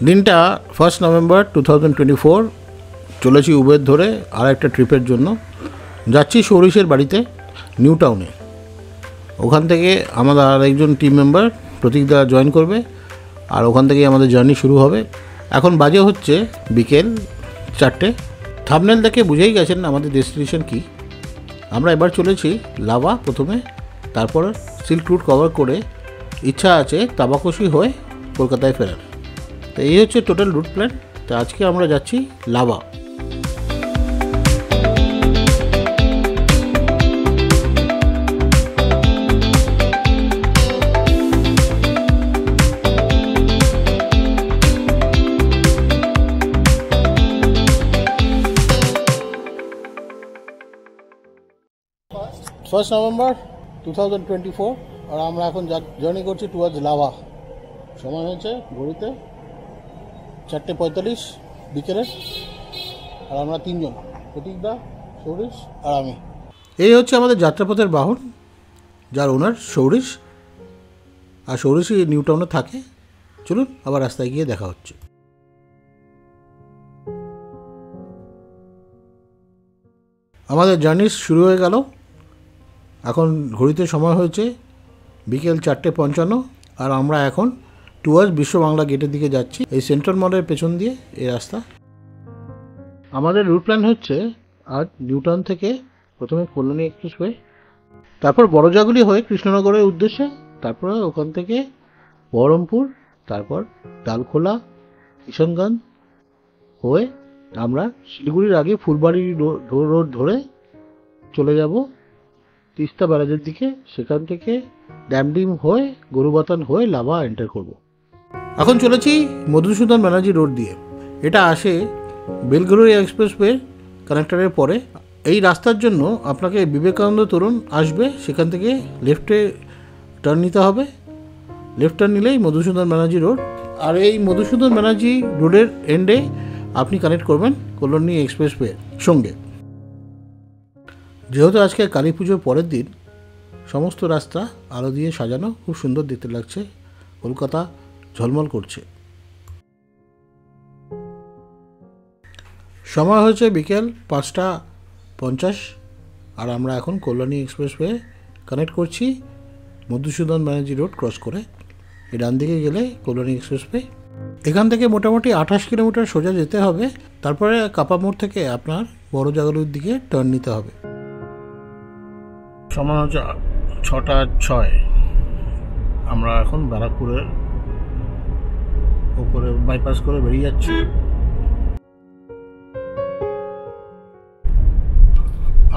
দিনটা 1 নভেম্বর 2024। চলেছি উবের ধরে আর একটা ট্রিপের জন্য। যাচ্ছি সৌরিশের বাড়িতে নিউ টাউনে। ওখান থেকে আমাদের আর একজন টিম মেম্বার প্রতীকদা জয়েন করবে, আর ওখান থেকেই আমাদের জার্নি শুরু হবে। এখন বাজে হচ্ছে বিকেল 4টে। থাম্বনেল দেখে বুঝেই গেছেন আমাদের ডেস্টিনেশন কি। আমরা এবার চলেছি লাভা প্রথমে, তারপর সিল্ক রুট কভার করে ইচ্ছা আছে তাবাকশি হয়ে কলকাতায় ফেরার। তো এই হচ্ছে টোটাল রুট প্ল্যান। তো আজকে আমরা যাচ্ছি লাভা। ফার্স্ট নভেম্বর 2024, আর আমরা এখন জার্নি করছি টুয়ার্ডস লাভা। সময় হয়েছে ঘড়িতে 4:45 বিকেলের, আর আমরা তিনজন, প্রতীকদা, সৌরিশ আর আমি। এই হচ্ছে আমাদের যাত্রাপথের বাহন, যার ওনার সৌরিশ, আর সৌরিশই নিউ টাউনে থাকে। চলুন আবার রাস্তায় গিয়ে দেখা হচ্ছে। আমাদের জার্নি শুরু হয়ে গেল। এখন ঘড়িতে সময় হয়েছে বিকেল 4:55, আর আমরা এখন টুয়ার্ডস বিশ্ব বাংলা গেটের দিকে যাচ্ছি। এই সেন্ট্রাল মলের পেছন দিয়ে এই রাস্তা। আমাদের রুট প্ল্যান হচ্ছে আজ নিউ টাউন থেকে প্রথমে কল্যাণী এক্সপ্রেসওয়ে, তারপর বড়জাগুলি হয়ে কৃষ্ণনগরের উদ্দেশ্যে, তারপরে ওখান থেকে বহরমপুর, তারপর ডালখোলা, কিষণগঞ্জ হয়ে আমরা শিলিগুড়ির আগে ফুলবাড়ি রোড ধরে চলে যাব তিস্তা ব্যারাজের দিকে। সেখান থেকে ড্যামডিম হয়ে গরুবাতান হয়ে লাভা এন্টার করব। এখন চলেছি মধুসূদন ব্যানার্জি রোড দিয়ে। এটা আসে বেলঘড়িয়া এক্সপ্রেসওয়ে কানেক্টরের পরে। এই রাস্তার জন্য আপনাকে বিবেকানন্দ তরুণ আসবে, সেখান থেকে লেফটে টার্ন নিতে হবে। লেফট টার্ন নিলেই মধুসূদন ব্যানার্জি রোড, আর এই মধুসূদন ব্যানার্জি রোডের এন্ডে আপনি কানেক্ট করবেন কল্যাণী এক্সপ্রেসওয়ের সঙ্গে। যেহেতু আজকে কালী পুজোর পরের দিন, সমস্ত রাস্তা আলো দিয়ে সাজানো, খুব সুন্দর দেখতে লাগছে। কলকাতা ঝলমল করছে। সময় হয়েছে বিকেল 5:50, আর আমরা এখন কল্যাণী এক্সপ্রেসওয়ে কানেক্ট করছি মধুসূদন ব্যানার্জি রোড ক্রস করে। এই ডান দিকে গেলে কল্যাণী এক্সপ্রেসওয়ে। এখান থেকে মোটামুটি 28 কিলোমিটার সোজা যেতে হবে। তারপরে কাপা মোড় থেকে আপনার বড়জাগুলির দিকে টার্ন নিতে হবে। সময় হচ্ছে 6:06। আমরা এখন ব্যারাকপুরের উপরে বাইপাস করে বেরিয়ে যাচ্ছি।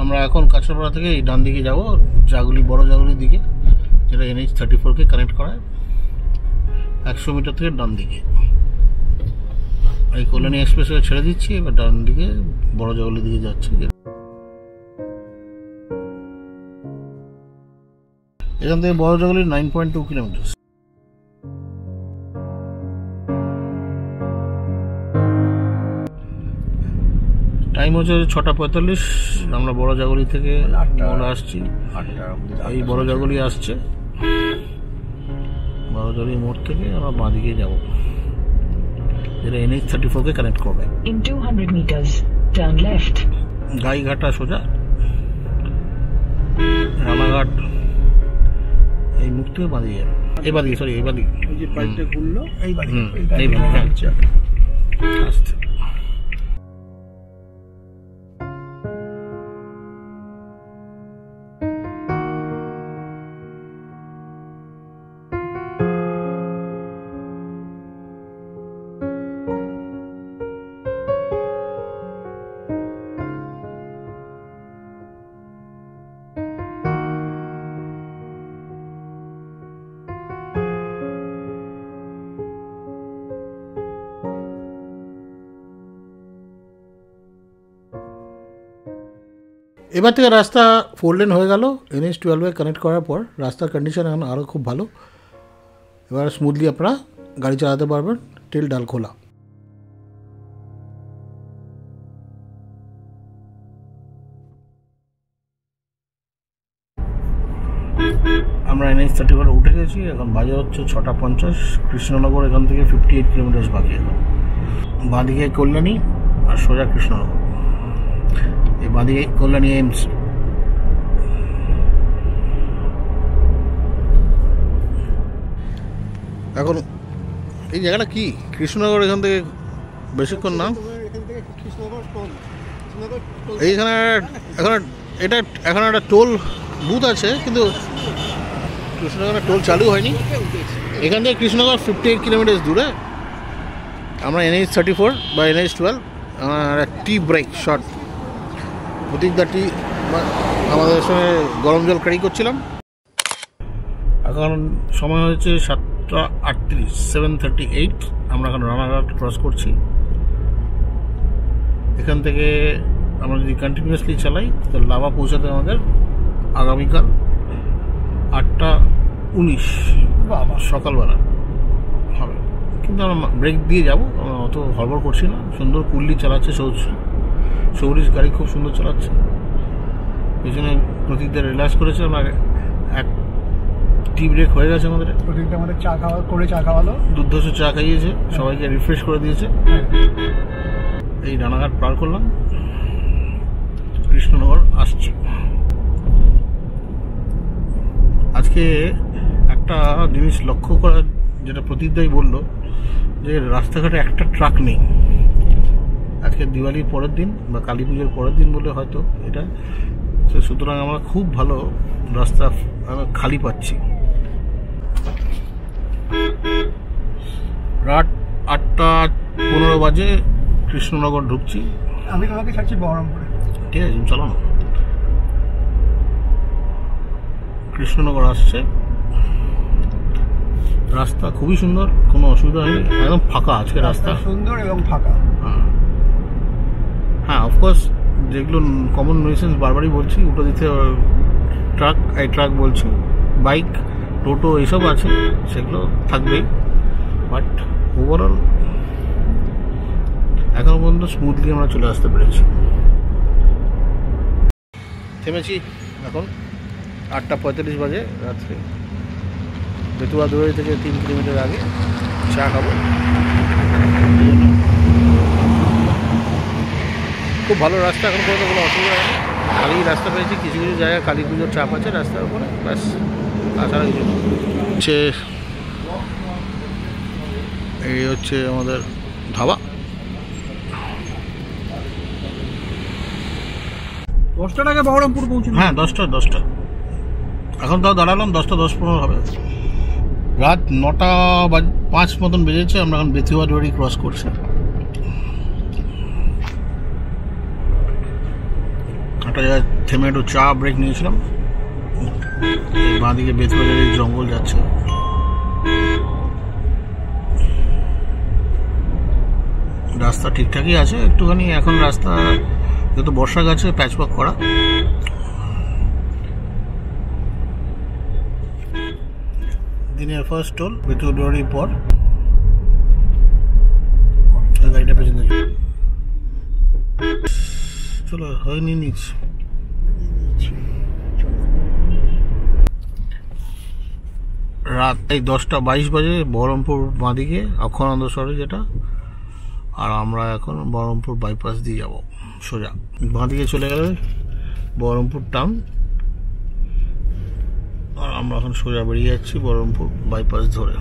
আমরা এখন কাঁচরাপাড়া থেকে এই ডান দিকে যাব বড় জাগুলির দিকে, যেটা NH 34-কে কানেক্ট করায়। 100 মিটার থেকে ডান দিকে এই কল্যাণী এক্সপ্রেসওয়ে ছেড়ে দিচ্ছি। এবার ডান দিকে বড় জাগুলির দিকে যাচ্ছি। এখান থেকে বড় জাগুলি 9.2 কিলোমিটার। টাইম হচ্ছে 6:45। আমরা বড় জাগুলি থেকে মোড় আসছি। এই বড় জাগুলি আসছে, বড় জাগুলি মোড় থেকে আমরা বাঁ দিকে যাব, যেটা NH 34-কে কানেক্ট করবে। In 200 meters, turn left. Gaighata সোজা, রানাঘাট এই মুখ থেকে বাঁধিয়ে যাবে। এই বাঁধিয়ে, সরি এই বাঁধিয়ে, এই যে পাইপটা খুললো এই বাঁধিয়ে, এই বাঁধিয়ে আসছে। এবার থেকে রাস্তা 4 লেন হয়ে গেল। NH 12-এ কানেক্ট করার পর রাস্তার কন্ডিশন এখন আরও খুব ভালো। এবার স্মুথলি আপনারা গাড়ি চালাতে পারবেন টিল ডালখোলা। আমরা NH-34 উঠে গেছি। এখন বাজে হচ্ছে 6:50। কৃষ্ণনগর এখান থেকে 58 কিলোমিটার বাকি। এখন বাঁদিকে কল্যাণী আর সোজা কৃষ্ণনগর। এই বাঁদিকে কল্যাণী এইমস। এখন এই জায়গাটা কি? কৃষ্ণনগর এখান থেকে বেশিক্ষণ না। এইখানে এখন একটা টোল বুথ আছে, কিন্তু কৃষ্ণনগরের টোল চালু হয়নি। এখান থেকে কৃষ্ণনগর 58 কিলোমিটার দূরে। আমরা NH-34 বা NH-12 টি ব্রেক শট প্রতীকদা টি আমাদের সঙ্গে গরম জল ক্যারি করছিলাম। এখন সময় হচ্ছে 7:38, 7:38। আমরা এখন রানাঘাট ক্রস করছি। এখান থেকে আমরা যদি কন্টিনিউয়াসলি চালাই তো লাভা পৌঁছাতে আমাদের আগামীকাল 8:19 সকালবেলা হবে। কিন্তু আমরা ব্রেক দিয়ে যাবো, আমরা অত হড়বড় করছি না। সুন্দর কুল্লি চালাচ্ছে, সৌরিশ গাড়ি খুব সুন্দর চালাচ্ছে। পেছনে প্রতীকদের রিল্যাক্স করেছে। আমরা এক টি ব্রেক হয়ে গেছে আমাদের। প্রতীকটা আমাদের চা খাওয়ালো, দুর্ধর্ষ চা খাইয়েছে, সবাইকে রিফ্রেশ করে দিয়েছে। এই রানাঘাট পার করলাম, কৃষ্ণনগর আসছে। আজকে একটা জিনিস লক্ষ্য করার, যেটা প্রতীকদাই বলল, যে রাস্তাঘাটে একটা ট্রাক নেই। আজকে দিওয়ালির পরের দিন বা কালী পুজোর পরের দিন বলে হয়তো এটা। সুতরাং আমরা খুব ভালো রাস্তা খালি পাচ্ছি। রাত 8:15 বাজে কৃষ্ণনগর ঢুকছি। আমি তোমাকে ছাড়ছি বহরমপুরে। ঠিক আছে, চলো না। কৃষ্ণনগর আসছে। রাস্তা খুবই সুন্দর, কোনো অসুবিধা হয়নি, একদম ফাঁকা আজকে রাস্তা। সুন্দর এবং ফাঁকা। হ্যাঁ, অফকোর্স যেগুলো কমন নুইসেন্স বারবারই বলছি, উল্টো দিতে ট্রাক বলছি, বাইক, টোটো এইসব আছে, সেগুলো থাকবেই। বাট ওভারঅল এখনো পর্যন্ত স্মুথলি আমরা চলে আসতে পেরেছি। থেমেছি এখন 8:45 বাজে রাত্রে। বেতুয়া দুয়ারি থেকে 3 কিলোমিটার আগে চা খাবো। খুব ভালো রাস্তা, এখন পর্যন্ত কোনো অসুবিধা হয়নি। খালি রাস্তা পেয়েছি, কিছু কিছু জায়গায় কালী পুজোর চাপ আছে রাস্তার উপরে, ব্যাস, তাছাড়া কিছু হচ্ছে। এই হচ্ছে আমাদের ধাবা। 10টার আগে বহরমপুর পৌঁছলাম। হ্যাঁ, 10টা। এখন তাও দাঁড়ালাম 10:10-15 হবে। রাত 9:05 মতন বেজেছে। আমরা এখন বেতুয়া দুয়ারি ক্রস করছি। একটা জায়গায় থেমে একটু চা ব্রেক নিয়েছিলাম। এই বাঁদিকে বেতুয়া দুয়ারির জঙ্গল যাচ্ছে। রাস্তা ঠিকঠাকই আছে, একটুখানি এখন রাস্তা যেহেতু বর্ষা গেছে প্যাচওয়ার্ক করা। দিনের ফার্স্ট টোল বেতুয়া দুয়ারির পর। গাড়িটা পেছনে চলো, হয়নি নিচ। রাত 10:22 বাজে। বহরমপুর বাঁদিকে অক্ষরানন্দ সরে যেটা, আর আমরা এখন বহরমপুর বাইপাস দিয়ে যাব সোজা। বাঁদিকে চলে গেলে বহরমপুর টাউন, আর আমরা এখন সোজা বেরিয়ে যাচ্ছি বহরমপুর বাইপাস ধরে।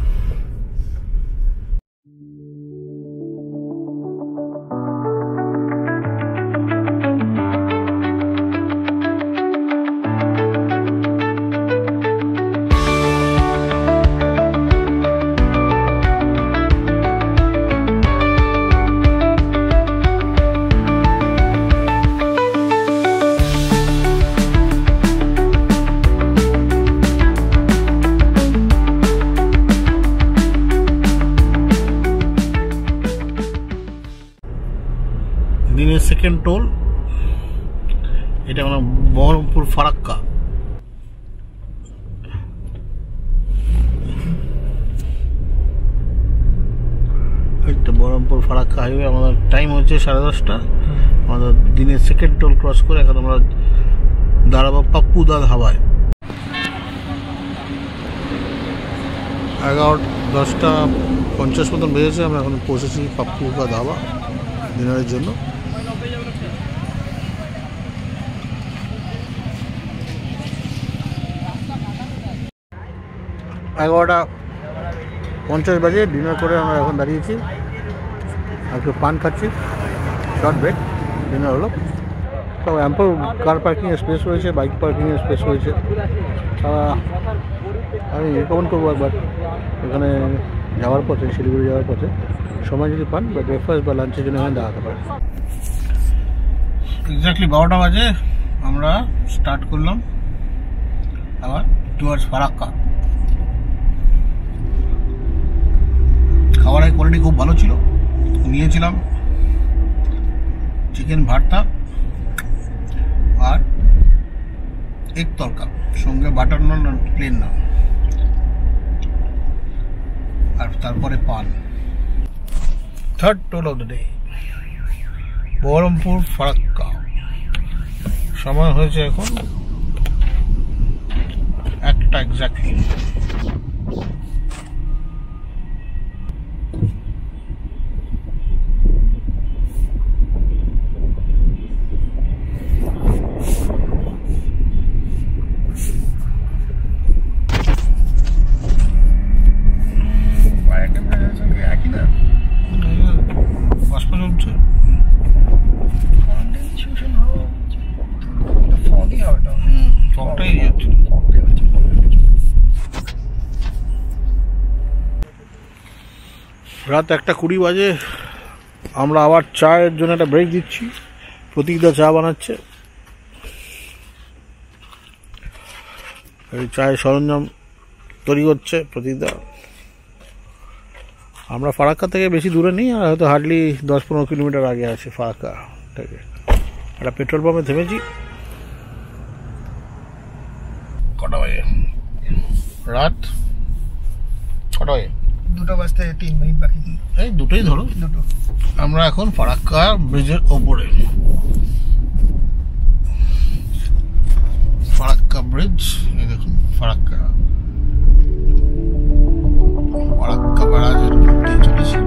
দিনের সেকেন্ড টোল এটা, মানে বহরমপুর ফারাক্কা। বহরমপুর ফারাক্কা হাইওয়ে। আমাদের টাইম হচ্ছে 10:30। আমাদের দিনের সেকেন্ড টোল ক্রস করে এখন আমরা দাঁড়াবো পাপ্পুদা ধাবায়। 10:50 মতন বেজেছে। আমরা এখন পৌঁছেছি পাপ্পু কা ধাবা ডিনারের জন্য। এগারোটা 50 বাজে ডিনার করে আমরা এখন দাঁড়িয়েছি, একটু পান খাচ্ছি, শর্ট ব্রেক, ডিনার হলো। সব অ্যাম্পল কার পার্কিংয়ের স্পেস রয়েছে, বাইক পার্কিংয়ের স্পেস রয়েছে। আমি রেকমেন্ড করবো একবার এখানে যাওয়ার পথে, শিলিগুড়ি যাওয়ার পথে সময় যদি পান বা ব্রেকফাস্ট বা লাঞ্চের জন্য এখানে দাঁড়াতে পারেন। এক্স্যাক্টলি 12টা বাজে আমরা স্টার্ট করলাম আবার টুয়ার্ডস ফারাক্কা। খাবারের কোয়ালিটি খুব ভালো ছিল। নিয়েছিলাম চিকেন ভর্তা আর এক তরকা, সঙ্গে বাটার নান আর প্লেন নান, আর তারপরে পান। Third toll of the day, Baharampur Farakka. সময় হয়েছে এখন 1টা এক্স্যাক্টলি। রাত 1:20 বাজে। আমরা আবার চায়ের জন্য একটা ব্রেক দিচ্ছি। প্রতীকদা চা বানাচ্ছে, এই চায়ের সরঞ্জাম তৈরি করছে প্রতীকদা। আমরা ফারাক্কা থেকে বেশি দূরে নেই, আর হয়তো হার্ডলি 10-15 কিলোমিটার আগে আছে ফারাক্কা থেকে। একটা পেট্রোল পাম্পে থেমেছি। কটা বাজে? রাত 6টা বাজে। 2টা বাজতে 3 মিনিট বাকি। এই দুটোই ধরো, দুটো। আমরা এখন ফারাক্কা ব্রিজের ওপরে। ফারাক্কা ব্রিজ, এই দেখুন ফারাক্কা ব্যারাজের উপর দিয়ে চলেছি।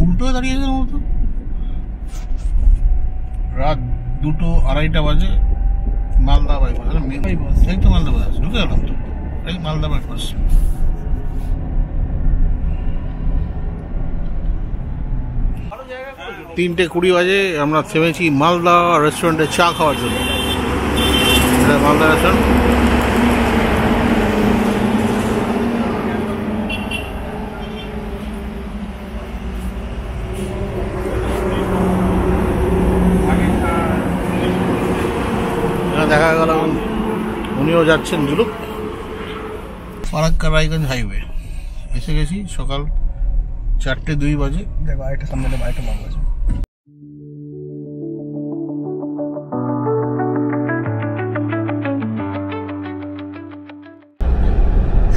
উল্টো দাঁড়িয়ে মতো। রাত 2:30 বাজে মালদা বাইপাস। এই তো মালদা বাইপাস ঢুকে গেলাম তো, এই মালদা বাইপাস। তিনটে 20 বাজে আমরা থেমেছি মালদা রেস্টুরেন্টে চা খাওয়ার জন্য। এটা মালদা রেস্টুরেন্ট। দেখা গেল উনিও যাচ্ছেন জুলুক। ফারাক্কা রায়গঞ্জ হাইওয়ে এসে গেছি। সকাল 4:02 বাজে। দেখো আরেকটা সামনে আরেকটা বন্ধ আছে।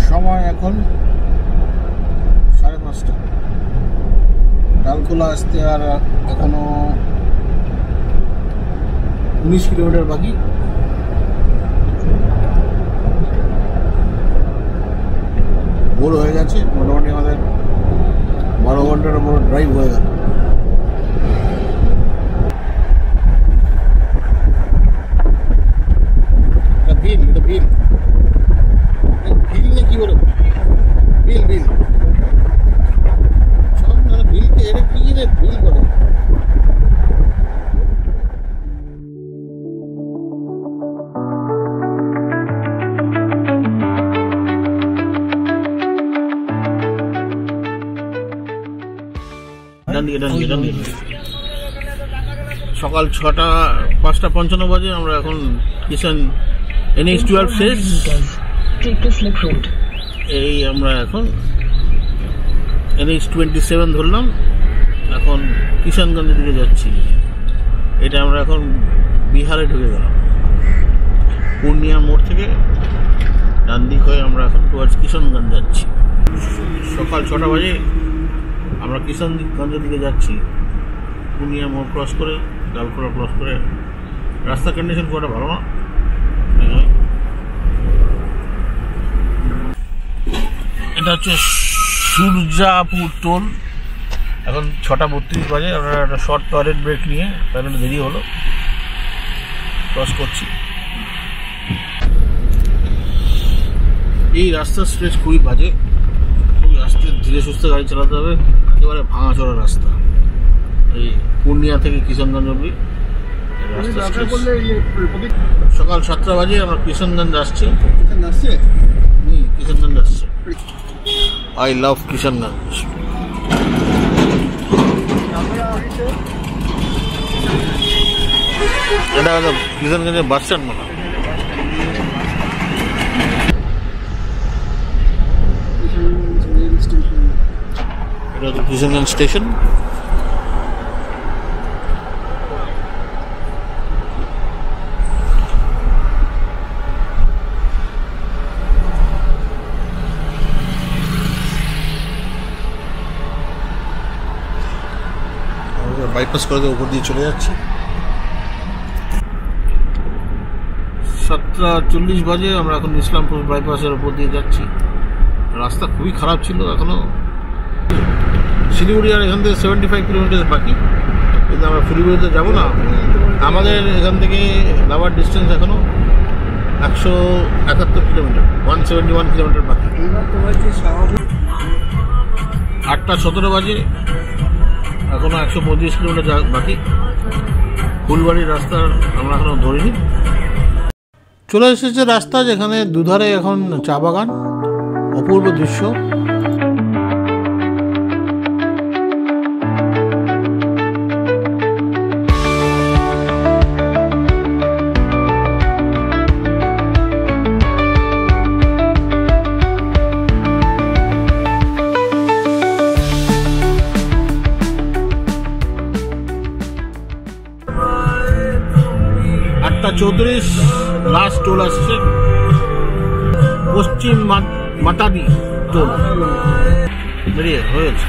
সময় এখন 5:30। ডালখোলা আসতে আর এখনো 19 কিলোমিটার বাকি। ভোর হয়ে গেছে, মোটামুটি আমাদের 12 ঘন্টার উপর ড্রাইভ হয়ে গেল। বিল না কি বলো, বিল সব মানে বিলকে এটা কি রে বিল করে। সকাল 5:55 বাজে। আমরা এখন কিষান NH-12 শেষ। এই আমরা এখন NH-27 ধরলাম, এখন কিষানগঞ্জের দিকে যাচ্ছি। এটা আমরা এখন বিহারে ঢুকে গেলাম। পূর্ণিয়া মোড় থেকে ডান দিক হয়ে আমরা এখন টুয়ার্ডস কিষানগঞ্জ যাচ্ছি। সকাল 6টা বাজে আমরা কিষানগঞ্জের দিকে যাচ্ছি। পূর্ণিয়া মোড় ক্রস করে, ডালখোলা ক্রস করে। রাস্তার কন্ডিশন খুব একটা ভালো না। এটা হচ্ছে সূর্যাপুর টোল। এখন 6টা 32 বাজে। আমরা একটা শর্ট টয়লেট ব্রেক নিয়ে তাহলে দেরি হলো, ক্রস করছি। এই রাস্তার স্ট্রেচ খুবই বাজে, খুবই আস্তে ধীরে সুস্থে গাড়ি চালাতে হবে। একেবারে ভাঙাচোরা রাস্তা। এই পূর্ণিয়া থেকে কিষানগঞ্জ অব্দি সকাল 7টা বাজে আমরা কিষানগঞ্জ আসছি। কিষানগঞ্জ আসছে। I love Kishanganj. এটা হলো কিষানগঞ্জের বাস স্ট্যান্ড মনে হয়। এটা হচ্ছে কিষানগঞ্জ স্টেশন। বাইপাস করে উপর দিয়ে চলে যাচ্ছি। 7টা 40 বাজে আমরা এখন ইসলামপুর বাইপাসের উপর দিয়ে যাচ্ছি। রাস্তা খুবই খারাপ ছিল। এখনো শিলিগুড়ি আর এখান থেকে 75 কিলোমিটার বাকি, কিন্তু আমরা শিলিগুড়িতে যাবো না। আমাদের এখান থেকে যাওয়ার ডিস্টেন্স এখনো 171 কিলোমিটার, 171 কিলোমিটার বাকি। 8টা 17 বাজে, এখনো 125 কিলোমিটার বাকি। ফুলবাড়ির রাস্তা আমরা এখনো ধরিনি। চলে এসেছে রাস্তা যেখানে দুধারে এখন চা বাগান, অপূর্ব দৃশ্য। আটটা 34 লাস্ট টোল আসছে, পশ্চিম মাটাদি টোল বেরিয়ে হয়েছে।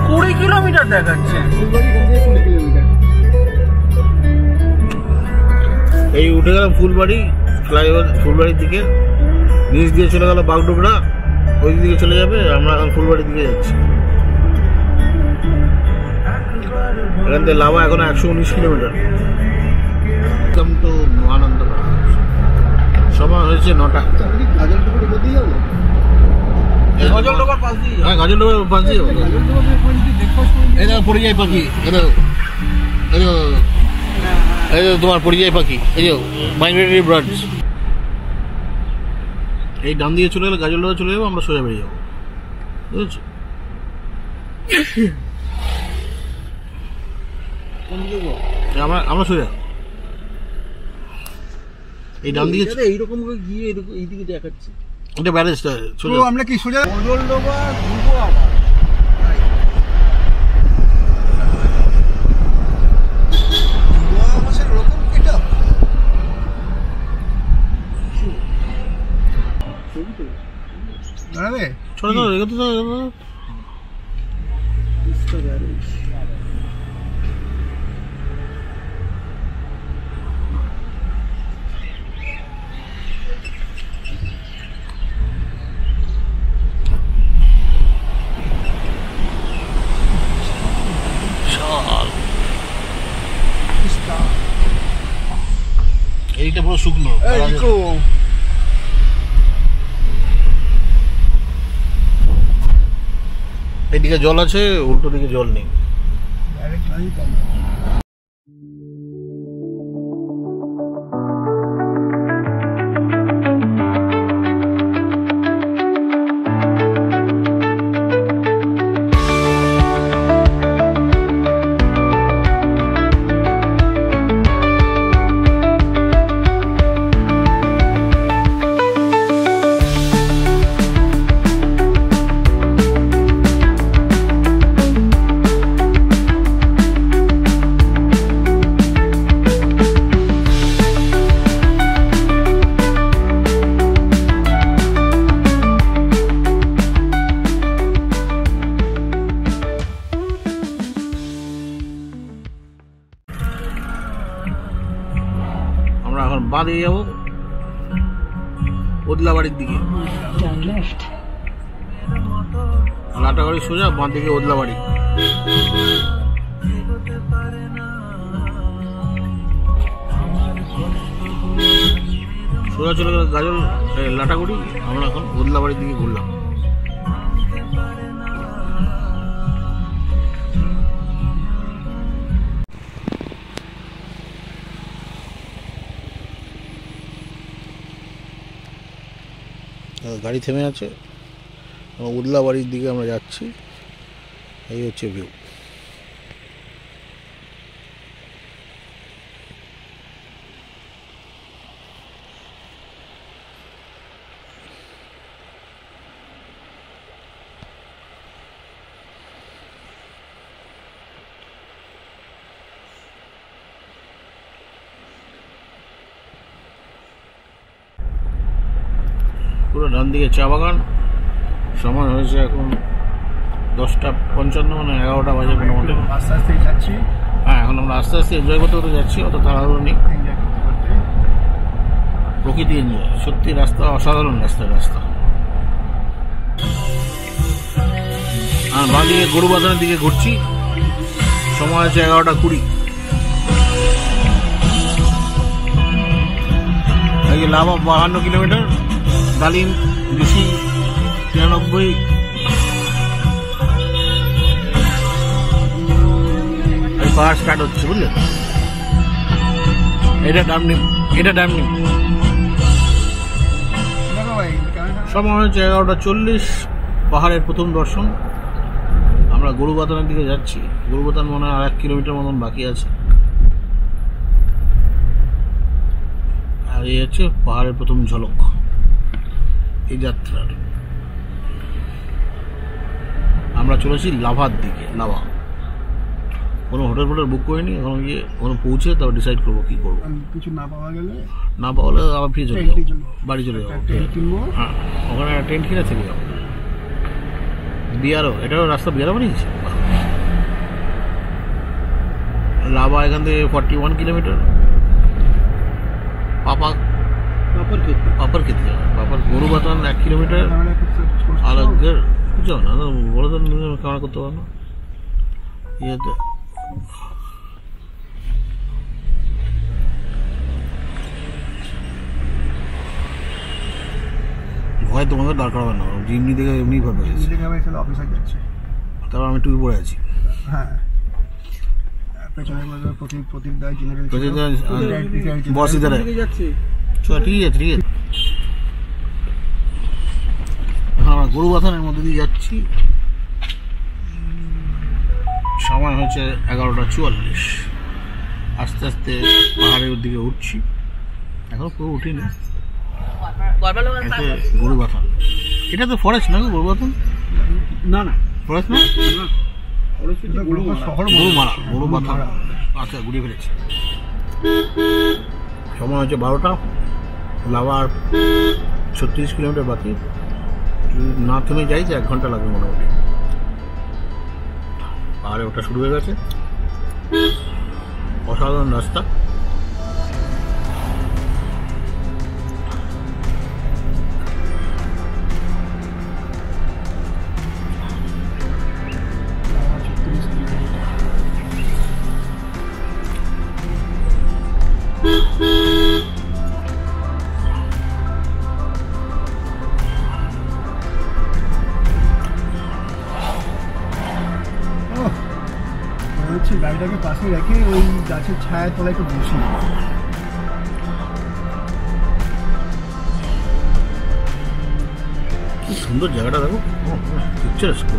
20 কিলোমিটার দেখাচ্ছে। এই উঠে গেলাম ফুলবাড়ি ফ্লাইওভার, ফুলবাড়ির দিকে নিচ দিয়ে চলে গেল বাগডোগরা, ওই দিকে চলে যাবে। আমরা এখন ফুলবাড়ির দিকে যাচ্ছি। এখান থেকে লাভা এখন 119 কিলোমিটার। একদম তো মহানন্দ। সময় হয়েছে 9টা। গজলডোবার পাশ দিয়ে হ্যাঁ, গাজলডোবার পাশ দিয়ে যাবো। এটা পরিযায়ী পাখি, এটা তোমার পরিযায়ী পাখি, এই যে মাইগ্রেটরি বার্ডস। এই ডান দিয়ে চলে গেলে গাজলডোবা চলে যাবো, আমরা সোজা বেরিয়ে যাবো। বুঝেছো? আমরা সোজা এই ডান দিকে এইরকম করে গিয়ে এইদিকে দেখাচ্ছি। এটা ব্যারেজটা সোজা। আমরা কি সোজা গজলডোবা ঘুরবো আবার। ছোট তো এগোতে তো এইটা পুরো শুকনো। এদিকে জল আছে, উল্টো দিকে জল নেই। বাঁ দিকে যাবো ওদলাবাড়ির দিকে, Turn left. লাটাবাড়ি সোজা, বাঁ দিকে ওদলাবাড়ি। সোজা চলে গেল গাজল লাটাগুড়ি, আমরা এখন ওদলাবাড়ির দিকে ঘুরলাম। গাড়ি থেমে আছে, উদলাবাড়ির দিকে আমরা যাচ্ছি। এই হচ্ছে ভিউ। পুরো ডান দিকে চা বাগান। সময় হয়েছে এখন 10:55, মানে 11টা বাজে কোনো মতে। আস্তে আস্তে যাচ্ছি, হ্যাঁ, এখন আমরা আস্তে আস্তে এনজয় করতে করতে যাচ্ছি, অত তাড়াহুড়ো নেই। এনজয় করতে করতে। প্রকৃতি এনজয়, সত্যি রাস্তা অসাধারণ রাস্তা। আর বাঁ দিকে গরু বাজারের দিকে ঘুরছি, সময় হচ্ছে 11:20। লাভা 52 কিলোমিটার, ডালিম 293। পাহাড় স্টার্ট হচ্ছে, বুঝলেন? এটা ডামনিম। দেখো ভাই, সময় হচ্ছে 11:40। পাহাড়ের প্রথম দর্শন। আমরা গরুবাতানের দিকে যাচ্ছি। গরুবাতান মনে হয় 1 কিলোমিটার মতন বাকি আছে। আর এই হচ্ছে পাহাড়ের প্রথম ঝলক এই যাত্রার। আমরা চলেছি লাভার দিকে। লাভা কোনো হোটেল বুক করিনি, এখন গিয়ে ওখানে পৌঁছে তারপর ডিসাইড করবো কি করবো। কিছু না পাওয়া গেলে না পাওয়ালে আবার ফিরে চলে যাবো, বাড়ি চলে যাবো। ট্রেন কিনবো। হ্যাঁ, ওখানে একটা টেন্ট কিনে থেকে যাবো। বিয়ারও, এটাও রাস্তা বিয়ারও বানিয়েছে। লাভা এখান থেকে 41 কিলোমিটার। পাপার খেতে যাবে। পাপার গরুবাতান 1 কিলোমিটার। আর বুঝছো না, বড় ক্যামেরা করতে পারো না ইয়েতে। ভয় তোমাদের দরকার হবে না, জিমনি থেকে এমনি ভাবে অফিসার যাচ্ছে, তারপর আমি টুপি পরে আছি। হ্যাঁ, পেছনের মধ্যে প্রতীক দায় জেনারেল বস ইধার যাচ্ছে। ঠিক আছে। আমরা গরুবাথানের মধ্যে দিয়ে যাচ্ছি। সময় হচ্ছে 11:44। আস্তে আস্তে পাহাড়ের দিকে উঠছি, এখন পুরো উঠিনি। গরুবাথান, এটা তো ফরেস্ট না? গরুবাথান না ফরেস্ট না, গরুবাথান। আচ্ছা, ঘুরিয়ে ফেলেছি। সময় হচ্ছে 12টা। লাভার 36 কিলোমিটার বাকি। না থেমে যাই যে 1 ঘন্টা লাগবে মোটামুটি। পাহাড়ে ওটা শুরু হয়ে গেছে, অসাধারণ রাস্তা। গাড়িটাকে পাশে রেখে ওই গাছের ছায়া তলায় একটু বসি। কি সুন্দর জায়গাটা দেখো, পিকচারস্ক।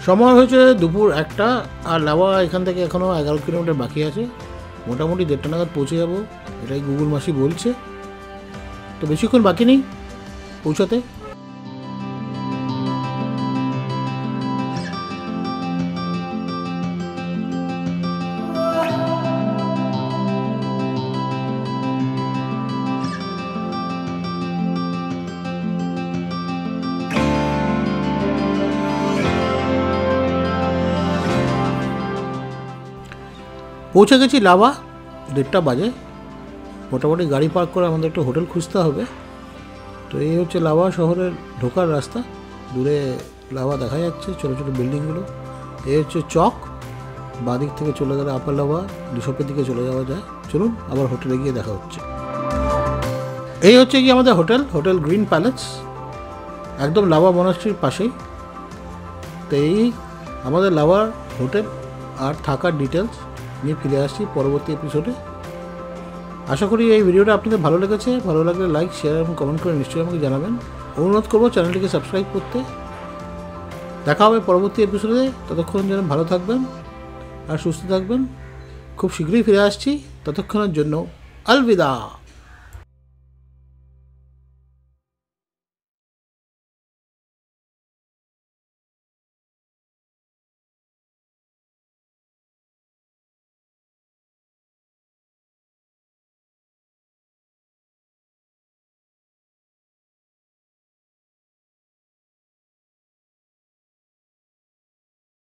সময় হয়েছে দুপুর 1টা, আর লাভা এখান থেকে এখনও 11 কিলোমিটার বাকি আছে। মোটামুটি 1:30 নাগাদ পৌঁছে যাব, এটাই গুগল মাসি বলছে। তো বেশিক্ষণ বাকি নেই পৌঁছাতে। পৌঁছে গেছি লাভা, 1:30 বাজে। মোটামুটি গাড়ি পার্ক করে আমাদের একটা হোটেল খুঁজতে হবে। তো এই হচ্ছে লাভা শহরের ঢোকার রাস্তা। দূরে লাভা দেখা যাচ্ছে, ছোটো ছোটো বিল্ডিংগুলো। এই হচ্ছে চক, বাঁদিক থেকে চলে গেলে আপার লাভা রিসপের দিকে চলে যাওয়া যায়। চলুন আবার হোটেলে গিয়ে দেখা হচ্ছে। এই হচ্ছে কি আমাদের হোটেল, হোটেল গ্রিন প্যালেস, একদম লাভা মনাস্ট্রির পাশেই। তো এই আমাদের লাভার হোটেল আর থাকার ডিটেলস নিয়ে ফিরে আসছি পরবর্তী এপিসোডে। আশা করি এই ভিডিওটা আপনাদের ভালো লেগেছে। ভালো লাগলে লাইক, শেয়ার এবং কমেন্ট করে নিশ্চয়ই আমাকে জানাবেন। অনুরোধ করবো চ্যানেলটিকে সাবস্ক্রাইব করতে। দেখা হবে পরবর্তী এপিসোডে। ততক্ষণ যেন ভালো থাকবেন আর সুস্থ থাকবেন। খুব শীঘ্রই ফিরে আসছি, ততক্ষণের জন্য আলবিদা।